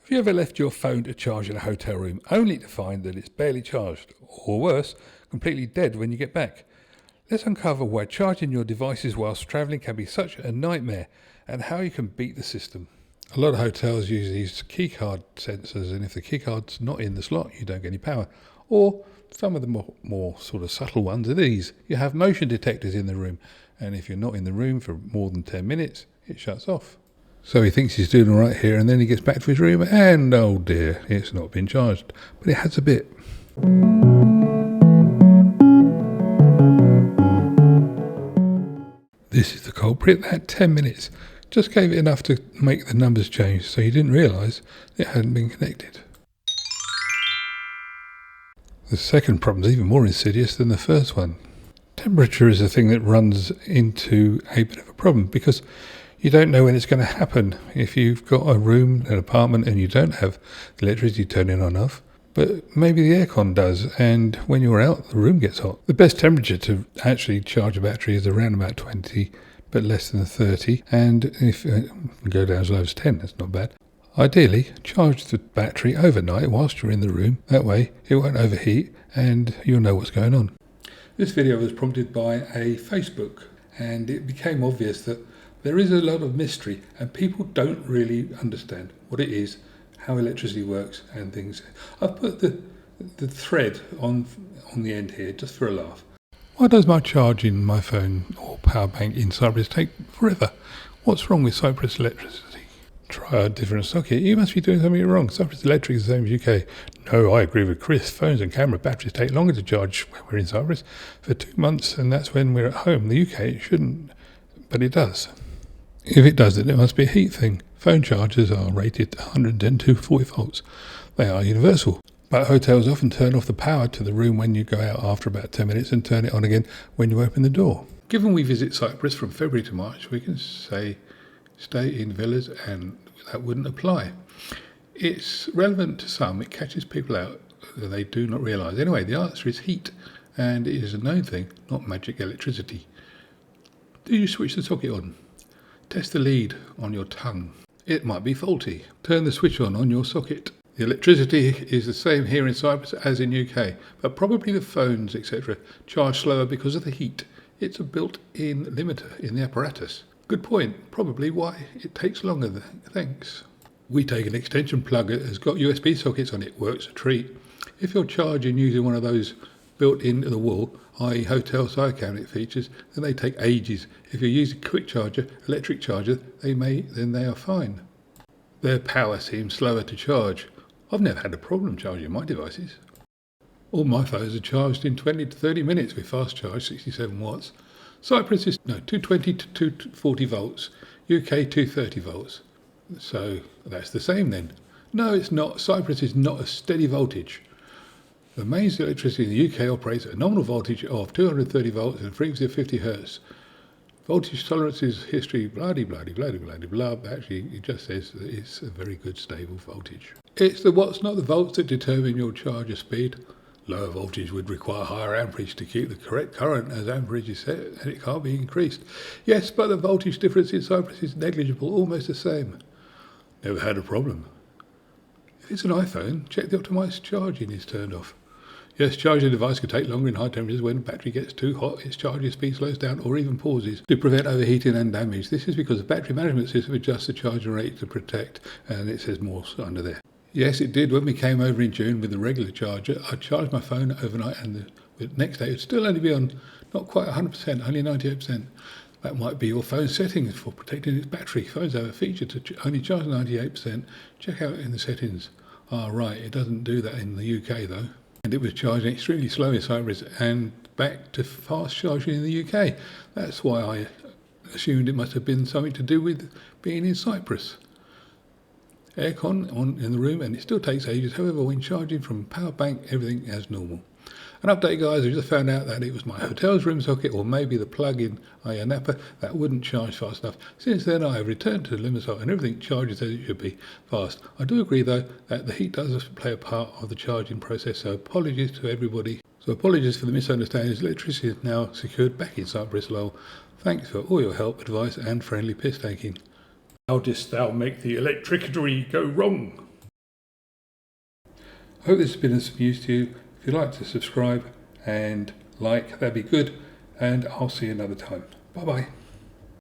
Have you ever left your phone to charge in a hotel room only to find that it's barely charged, or worse, completely dead when you get back? Let's uncover why charging your devices whilst travelling can be such a nightmare and how you can beat the system. A lot of hotels use these keycard sensors, and if the keycard's not in the slot, you don't get any power. Or some of the more sort of subtle ones are these. You have motion detectors in the room, and if you're not in the room for more than 10 minutes, it shuts off. So he thinks he's doing all right here, and then he gets back to his room, and oh dear, it's not been charged. But it has a bit. This is the culprit. That 10 minutes just gave it enough to make the numbers change, so he didn't realise it hadn't been connected. The second problem is even more insidious than the first one. Temperature is a thing that runs into a bit of a problem because you don't know when it's going to happen. If you've got a room, an apartment, and you don't have the electricity turning on off, but maybe the aircon does, and when you're out, the room gets hot. The best temperature to actually charge a battery is around about 20, but less than 30, and if you go down as low as 10, that's not bad. Ideally, charge the battery overnight whilst you're in the room. That way, it won't overheat, and you'll know what's going on. This video was prompted by a Facebook, and it became obvious that there is a lot of mystery, and people don't really understand what it is, how electricity works and things. I've put the thread on the end here just for a laugh. Why does my charging my phone or power bank in Cyprus take forever? What's wrong with Cyprus electricity? Try a different socket. You must be doing something wrong. Cyprus electric is the same as UK. No, I agree with Chris. Phones and camera batteries take longer to charge when we're in Cyprus for 2 months, and that's when we're at home. The UK, it shouldn't, but it does. If it does, then it must be a heat thing. Phone chargers are rated 110 to 40 volts. They are universal. But hotels often turn off the power to the room when you go out after about 10 minutes and turn it on again when you open the door. Given we visit Cyprus from February to March, we can say stay in villas, and that wouldn't apply. It's relevant to some. It catches people out that they do not realise. Anyway, the answer is heat, and it is a known thing, not magic electricity. Do you switch the socket on? Test the lead on your tongue. It might be faulty. Turn the switch on your socket. The electricity is the same here in Cyprus as in UK, but probably the phones, etc., charge slower because of the heat. It's a built-in limiter in the apparatus. Good point. Probably why it takes longer. Thanks. We take an extension plug that has got USB sockets on it. Works a treat. If you're charging using one of those built into the wall, i.e. hotel side cabinet features, then they take ages. If you use a quick charger, electric charger, then they are fine. Their power seems slower to charge. I've never had a problem charging my devices. All my phones are charged in 20 to 30 minutes with fast charge, 67 watts. Cyprus is 220 to 240 volts, UK 230 volts. So that's the same then. No, it's not. Cyprus is not a steady voltage. The mains electricity in the UK operates at a nominal voltage of 230 volts and a frequency of 50 Hz. Voltage tolerances history, blah, blah, blah, blah, blah, blah. Actually, it just says that it's a very good stable voltage. It's the watts, not the volts, that determine your charger speed. Lower voltage would require higher amperage to keep the correct current, as amperage is set and it can't be increased. Yes, but the voltage difference in Cyprus is negligible, almost the same. Never had a problem. If it's an iPhone, check the optimized charging is turned off. Yes, charging the device can take longer in high temperatures. When the battery gets too hot, its charging speed slows down or even pauses to prevent overheating and damage. This is because the battery management system adjusts the charging rate to protect, and it says more under there. Yes, it did. When we came over in June with the regular charger, I charged my phone overnight, and the next day it would still only be on not quite 100%, only 98%. That might be your phone settings for protecting its battery. Phones have a feature to only charge 98%. Check out in the settings. Right, it doesn't do that in the UK though. And it was charging extremely slow in Cyprus and back to fast charging in the UK. That's why I assumed it must have been something to do with being in Cyprus. Aircon on in the room, and it still takes ages. However, when charging from power bank, everything as normal. An update, guys. I just found out that it was my hotel's room socket, or maybe the plug-in Napa, that wouldn't charge fast enough. Since then, I have returned to the limiter, and everything charges as it should be, fast. I do agree, though, that the heat does play a part of the charging process, so apologies to everybody. So apologies for the misunderstandings. Electricity is now secured back in Cyprus, lol. Thanks for all your help, advice, and friendly piss taking. How didst thou make the electricity go wrong? I hope this has been of some use to you. If you'd like to subscribe and like, that'd be good. And I'll see you another time. Bye bye.